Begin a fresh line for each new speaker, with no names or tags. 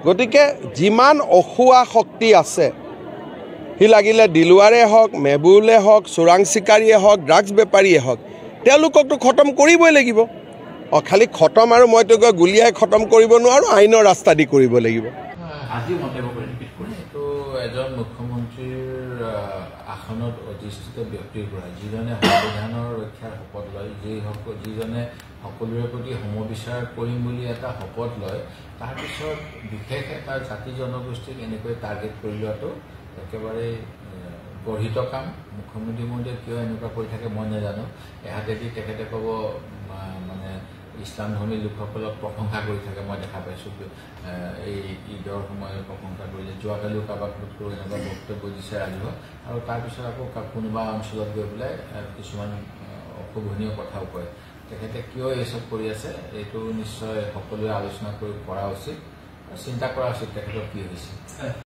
গতিকে যিমান অখুৱা শক্তি আছে সি লাগিলে দিলুৱাৰে হওক মেবুলে হওক চোৰাং চিকাৰীয়ে হওক ড্ৰাগছ বেপাৰীয়ে হওক তেওঁলোককতো খতম কৰিবই লাগিব খালি খতম আৰু মইতো গুলিয়াই খতম কৰিব নোৱাৰো আইনৰ ৰাস্তা দি কৰিব লাগিব
আজি মন্তব্য কৰি ৰিপিট কৰি তো এজন মুখ্যমন্ত্ৰীৰ আসনত অধিষ্ঠিত ব্যক্তিৰ পৰা যিজনে সংবিধানৰ ৰক্ষাৰ শপত লয় যিজনে সকলোৰে প্ৰতি সমবিচাৰ কৰিম বুলি এটা শপত লয় তাৰপিছত বিশেষ এটা জাতি জনগোষ্ঠীক এনেকৈ টাৰ্গেট কৰি লোৱাটো একেবাৰে গঢ়িত কাম মুখ্যমন্ত্ৰী মহোদয়ে কিয় এনেকুৱা কৰি থাকে মই নাজানো এহাতেদি তেখেতে ক'ব মানে ইছলাম ধৰ্মী লোকসকলক প্ৰশংসা কৰি থাকে মই দেখা পাইছোঁ এই ঈদৰ সময়ত প্ৰশংসা কৰিলে যোৱাকালিও কাৰোবাক কৰি এনেকুৱা বক্তব্য দিছে ৰাজহুৱা আৰু তাৰপিছত আকৌ কোনোবা অঞ্চলত গৈ পেলাই কিছুমান অশোভনীয় কথাও কয় তেখেতে কিয় এইসব কৰি আছে এইটো নিশ্চয় সকলোৱে আলোচনা কৰি কৰা উচিত চিন্তা কৰা উচিত তেখেতৰ কি হৈছে